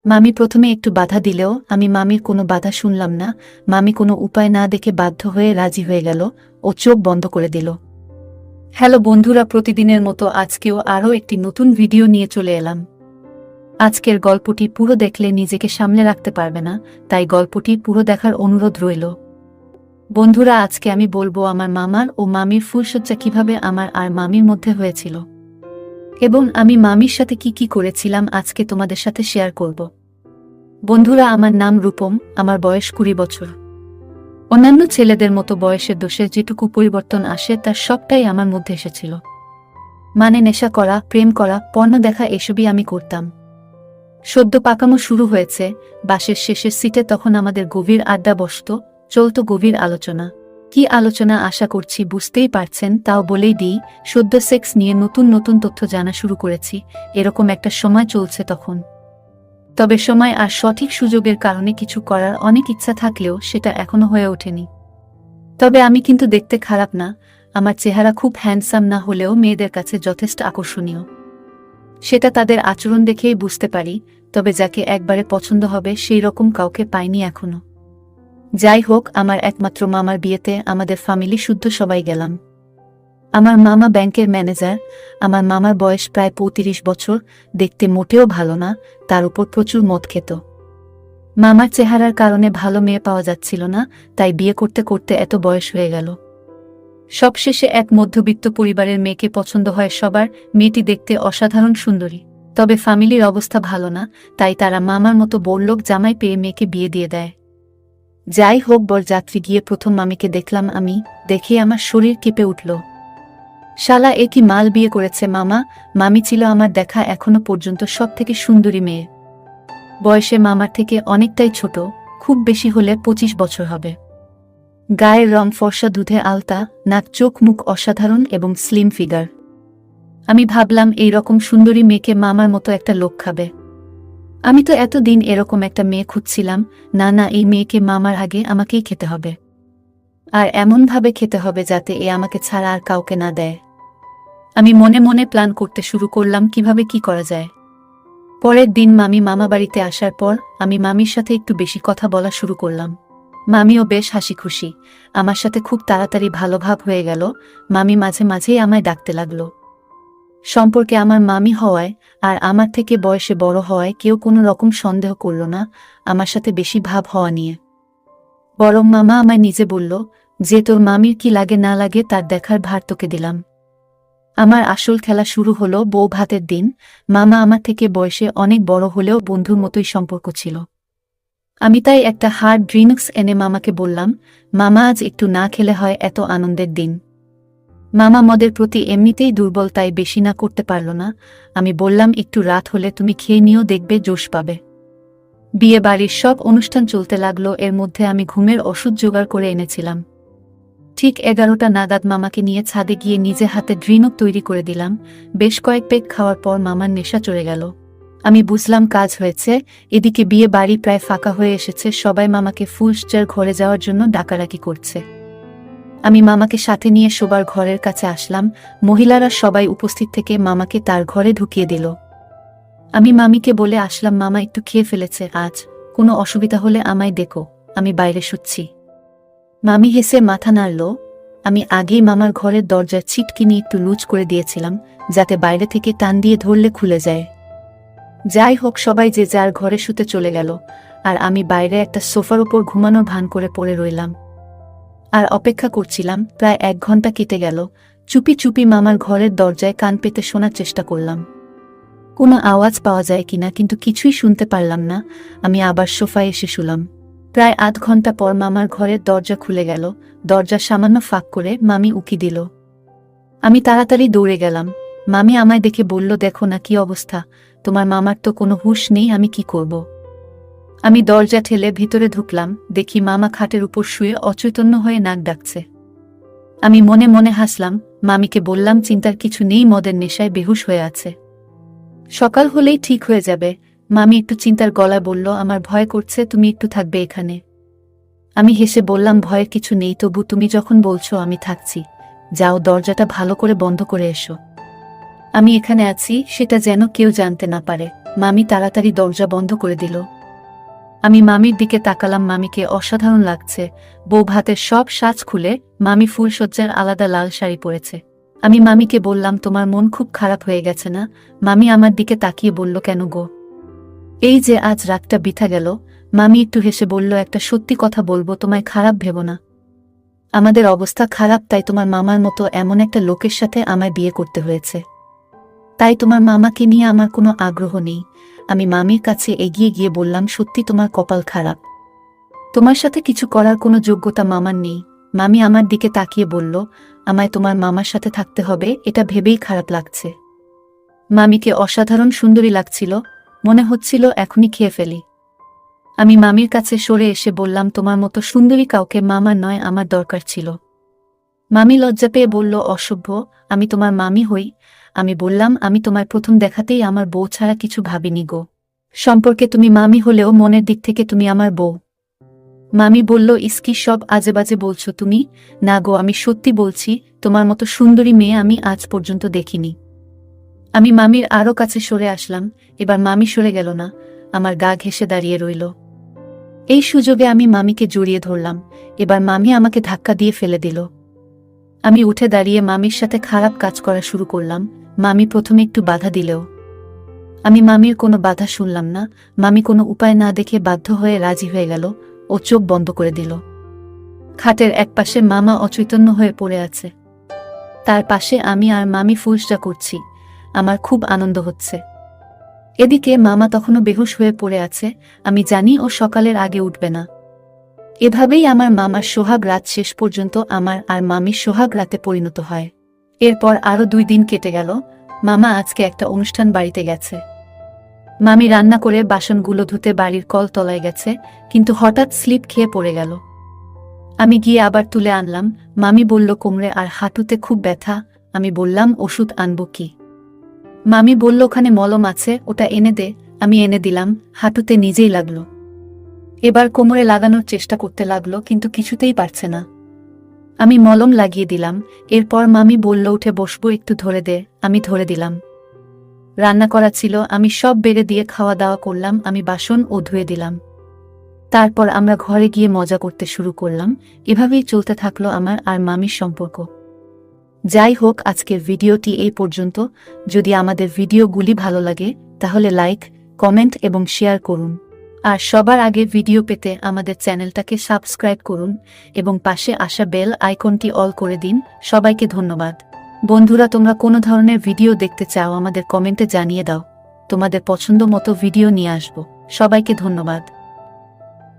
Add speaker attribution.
Speaker 1: মামি প্রথমে একটু বাধা দিলেও আমি মামির কোনো বাধা শুনলাম না। মামি কোনো উপায় না দেখে বাধ্য হয়ে রাজি হয়ে গেল ও চোখ বন্ধ করে দিল। হ্যালো বন্ধুরা, প্রতিদিনের মতো আজকেও আরও একটি নতুন ভিডিও নিয়ে চলে এলাম। আজকের গল্পটি পুরো দেখলে নিজেকে সামলে রাখতে পারবে না, তাই গল্পটি পুরো দেখার অনুরোধ রইল। বন্ধুরা, আজকে আমি বলবো আমার মামার ও মামির ফুলশয্যা কিভাবে আমার আর মামির মধ্যে হয়েছিল এবং আমি মামির সাথে কি কি করেছিলাম আজকে তোমাদের সাথে শেয়ার করব। বন্ধুরা, আমার নাম রূপম, আমার বয়স 20 বছর। অন্যান্য ছেলেদের মতো বয়সের দোষে যেটুকু পরিবর্তন আসে তার সবটাই আমার মধ্যে এসেছিল। মানে নেশা করা, প্রেম করা, পর্ন দেখা, এসবই আমি করতাম। সদ্য পাকামো শুরু হয়েছে। বাসের শেষের সিটে তখন আমাদের গভীর আড্ডা বসত, চলত গভীর আলোচনা। কি আলোচনা আশা করছি বুঝতেই পারছেন, তাও বলেই দিই, সদ্য সেক্স নিয়ে নতুন নতুন তথ্য জানা শুরু করেছি, এরকম একটা সময় চলছে তখন। তবে সময় আর সঠিক সুযোগের কারণে কিছু করার অনেক ইচ্ছা থাকলেও সেটা এখনো হয়ে ওঠেনি। তবে আমি কিন্তু দেখতে খারাপ না, আমার চেহারা খুব হ্যান্ডসাম না হলেও মেয়েদের কাছে যথেষ্ট আকর্ষণীয়। সেটা তাদের আচরণ দেখেই বুঝতে পারি, তবে যাকে একবারে পছন্দ হবে সেই রকম কাউকে পাইনি এখনো। যাই হোক, আমার একমাত্র মামার বিয়েতে আমাদের ফ্যামিলি শুদ্ধ সবাই গেলাম। আমার মামা ব্যাংকের ম্যানেজার। আমার মামার বয়স প্রায় 35 বছর, দেখতে মোটেও ভালো না, তার উপর প্রচুর মদ খেত। মামার চেহারার কারণে ভালো মেয়ে পাওয়া যাচ্ছিল না, তাই বিয়ে করতে করতে এত বয়স হয়ে গেল। সবশেষে এক মধ্যবিত্ত পরিবারের মেয়েকে পছন্দ হয় সবার। মেয়েটি দেখতে অসাধারণ সুন্দরী, তবে ফ্যামিলির অবস্থা ভালো না, তাই তারা মামার মতো বড়লোক জামাই পেয়ে মেয়েকে বিয়ে দিয়ে দেয়। যাই হোক, বরযাত্রী গিয়ে প্রথম মামিকে দেখলাম আমি, দেখে আমার শরীর কেঁপে উঠল। শালা, এ কি মাল বিয়ে করেছে মামা! মামি ছিল আমার দেখা এখনো পর্যন্ত সবথেকে সুন্দরী মেয়ে। বয়সে মামার থেকে অনেকটাই ছোট, খুব বেশি হলে 25 বছর হবে। গায়ের রং ফর্সা, দুধে আলতা, নাক, চোখ, মুখ অসাধারণ এবং স্লিম ফিগার। আমি ভাবলাম এই রকম সুন্দরী মেয়েকে মামার মতো একটা লোক খাবে। আমি তো এতদিন এরকম একটা মেয়ে খুঁজছিলাম। না না, এই মেয়েকে মামার আগে আমাকেই খেতে হবে, আর এমনভাবে খেতে হবে যাতে এ আমাকে ছাড়া আর কাউকে না দেয়। আমি মনে মনে প্ল্যান করতে শুরু করলাম কিভাবে কি করা যায়। পরের দিন মামি মামা বাড়িতে আসার পর আমি মামির সাথে একটু বেশি কথা বলা শুরু করলাম। মামিও বেশ হাসি খুশি, আমার সাথে খুব তাড়াতাড়ি ভালো ভাব হয়ে গেল। মামি মাঝে মাঝেই আমায় ডাকতে লাগলো। সম্পর্কে আমার মামি হওয়ায় আর আমার থেকে বয়সে বড় হওয়ায় কেউ কোনো রকম সন্দেহ করল না আমার সাথে বেশি ভাব হওয়া নিয়ে। বরং মামা আমায় নিজে বলল যে তোর মামির কি লাগে না লাগে তার দেখার ভার তোকে দিলাম। আমার আসল খেলা শুরু হলো বউ ভাতের দিন। মামা আমার থেকে বয়সে অনেক বড় হলেও বন্ধুর মতোই সম্পর্ক ছিল। আমি তাই একটা হার্ড ড্রিঙ্কস এনে মামাকে বললাম, মামা আজ একটু না খেলে হয় এত আনন্দের দিন। মামা মদের প্রতি এমনিতেই দুর্বল, তাই বেশি না করতে পারল না। আমি বললাম, একটু রাত হলে তুমি খেয়ে নিও, দেখবে জোশ পাবে। বিয়ে বাড়ির সব অনুষ্ঠান চলতে লাগলো, এর মধ্যে আমি ঘুমের ওষুধ জোগাড় করে এনেছিলাম। ঠিক 11টা নাগাদ মামাকে নিয়ে ছাদে গিয়ে নিজে হাতে ড্রিঙ্ক তৈরি করে দিলাম। বেশ কয়েক পেগ খাওয়ার পর মামার নেশা চড়ে গেল। আমি বুঝলাম কাজ হয়েছে। এদিকে বিয়ে বাড়ি প্রায় ফাঁকা হয়ে এসেছে, সবাই মামাকে ফুলশয্যার ঘরে যাওয়ার জন্য ডাকাডাকি করছে। আমি মামাকে সাথে নিয়ে শোবার ঘরের কাছে আসলাম। মহিলারা সবাই উপস্থিত থেকে মামাকে তার ঘরে ঢুকিয়ে দিল। আমি মামিকে বলে আসলাম, মামা একটু খেয়ে ফেলেছে, আজ কোনো অসুবিধা হলে আমায় ডেকো, আমি বাইরে শুচ্ছি। মামি হেসে মাথা নাড়ল। আমি আগেই মামার ঘরের দরজার ছিটকিনি একটু লুজ করে দিয়েছিলাম, যাতে বাইরে থেকে টান দিয়ে ধরলে খুলে যায়। যাই হোক, সবাই যে যার ঘরে শুতে চলে গেল, আর আমি বাইরে একটা সোফার উপর ঘুমানোর ভান করে পড়ে রইলাম আর অপেক্ষা করছিলাম। প্রায় 1 ঘন্টা কেটে গেল। চুপি চুপি মামার ঘরের দরজায় কান পেতে শোনার চেষ্টা করলাম কোনো আওয়াজ পাওয়া যায় কিনা, কিন্তু কিছুই শুনতে পারলাম না। আমি আবার সোফায় এসে শুলাম। প্রায় আধ ঘন্টা পর মামার ঘরের দরজা খুলে গেল। দরজা সামান্য ফাঁক করে মামি উকি দিল। আমি তাড়াতাড়ি দৌড়ে গেলাম। মামি আমায় দেখে বলল, দেখো না কি অবস্থা, তোমার মামার তো কোনো হুঁশ নেই, আমি কি করব। আমি দরজা ঠেলে ভিতরে ঢুকলাম, দেখি মামা খাটের উপর শুয়ে অচৈতন্য হয়ে নাক ডাকছে। আমি মনে মনে হাসলাম। মামিকে বললাম, চিন্তার কিছু নেই, মদের নেশায় বেহুশ হয়ে আছে, সকাল হলেই ঠিক হয়ে যাবে। মামি একটু চিন্তার গলায় বলল, আমার ভয় করছে, তুমি একটু থাকবে এখানে। আমি হেসে বললাম, ভয়ের কিছু নেই, তবু তুমি যখন বলছো আমি থাকছি। যাও, দরজাটা ভালো করে বন্ধ করে এসো। আমি এখানে আছি সেটা যেন কেউ জানতে না পারে। মামি তাড়াতাড়ি দরজা বন্ধ করে দিল। আমি মামির দিকে তাকালাম। মামিকে অসাধারণ লাগছে। বউ ভাতের সব সাজ খুলে মামি ফুলসজ্জার আলাদা লাল শাড়ি পরেছে। আমি মামিকে বললাম, তোমার মন খুব খারাপ হয়ে গেছে না? মামি আমার দিকে তাকিয়ে বলল, কেন গো? এই যে আজ রাতটা বৃথা গেল। মামি একটু হেসে বলল, একটা সত্যি কথা বলবো, তোমায় খারাপ ভেবো না। আমাদের অবস্থা খারাপ, তাই তোমার মামার মতো এমন একটা লোকের সাথে আমায় বিয়ে করতে হয়েছে। তাই তোমার মামাকে নিয়ে আমার কোনো আগ্রহ নেই। আমি মামির কাছে এগিয়ে গিয়ে বললাম, সত্যি তোমার কপাল খারাপ। তোমার সাথে কিছু করার কোনো যোগ্যতা মামার নেই। মামি আমার দিকে তাকিয়ে বলল, আমায় তোমার মামার সাথে থাকতে হবে, এটা ভেবেই খারাপ লাগছে। মামিকে অসাধারণ সুন্দরী লাগছিল, মনে হচ্ছিল এখনই খেয়ে ফেলি। আমি মামির কাছে সরে এসে বললাম, তোমার মতো সুন্দরী কাউকে মামার নয়, আমার দরকার ছিল। মামি লজ্জা পেয়ে বলল, অসভ্য, আমি তোমার মামি হই? আমি বললাম, আমি তোমায় প্রথম দেখাতেই আমার বউ ছাড়া কিছু ভাবিনি গো। সম্পর্কে তুমি মামি হলেও মনের দিক থেকে তুমি আমার বউ। মামি বলল, ইসকি সব আজেবাজে বলছো তুমি? না গো, আমি সত্যি বলছি, তোমার মতো সুন্দরী মেয়ে আমি আজ পর্যন্ত দেখিনি। আমি মামির আরও কাছে সরে আসলাম। এবার মামি সরে গেল না, আমার গা ঘেঁষে দাঁড়িয়ে রইল। এই সুযোগে আমি মামিকে জড়িয়ে ধরলাম। এবার মামি আমাকে ধাক্কা দিয়ে ফেলে দিল। আমি উঠে দাঁড়িয়ে মামির সাথে খারাপ কাজ করা শুরু করলাম। মামি প্রথমে একটু বাধা দিলেও আমি মামির কোনো বাধা শুনলাম না। মামি কোনো উপায় না দেখে বাধ্য হয়ে রাজি হয়ে গেল। ও চোখ বন্ধ করে দিল। খাটের একপাশে মামা অচৈতন্য হয়ে পড়ে আছে, তার পাশে আমি আর মামি ফুলসজ্জা করছি। আমার খুব আনন্দ হচ্ছে। এদিকে মামা তখনও বেহুশ হয়ে পড়ে আছে। আমি জানি ও সকালের আগে উঠবে না। এভাবেই আমার মামার সোহাগ রাত শেষ পর্যন্ত আমার আর মামির সোহাগ রাতে পরিণত হয়। এরপর আরও 2 দিন কেটে গেল। মামা আজকে একটা অনুষ্ঠান বাড়িতে গেছে। মামি রান্না করে বাসনগুলো ধুতে বাড়ির কল তলায় গেছে, কিন্তু হঠাৎ স্লিপ খেয়ে পড়ে গেল। আমি গিয়ে আবার তুলে আনলাম। মামি বলল, কোমরে আর হাঁটুতে খুব ব্যথা। আমি বললাম, ওষুধ আনবো কি? মামি বলল, ওখানে মলম আছে, ওটা এনে দে। আমি এনে দিলাম। হাঁটুতে নিজেই লাগলো। এবার কোমরে লাগানোর চেষ্টা করতে লাগলো, কিন্তু কিছুতেই পারছে না। আমি মলম লাগিয়ে দিলাম। এরপর মামি বলল, উঠে বসবো, একটু ধরে দে। আমি ধরে দিলাম। রান্না করা ছিল, আমি সব বেড়ে দিয়ে খাওয়া দাওয়া করলাম। আমি বাসন ও ধুয়ে দিলাম। তারপর আমরা ঘরে গিয়ে মজা করতে শুরু করলাম। এভাবেই চলতে থাকলো আমার আর মামির সম্পর্ক। যাই হোক, আজকের ভিডিওটি এই পর্যন্ত। যদি আমাদের ভিডিওগুলি ভালো লাগে তাহলে লাইক, কমেন্ট এবং শেয়ার করুন। আর সবার আগে ভিডিও পেতে আমাদের চ্যানেলটাকে সাবস্ক্রাইব করুন এবং পাশে আসা বেল আইকনটি অল করে দিন। সবাইকে ধন্যবাদ। বন্ধুরা, তোমরা কোনো ধরনের ভিডিও দেখতে চাও আমাদের কমেন্টে জানিয়ে দাও। তোমাদের পছন্দ মতো ভিডিও নিয়ে আসব। সবাইকে ধন্যবাদ।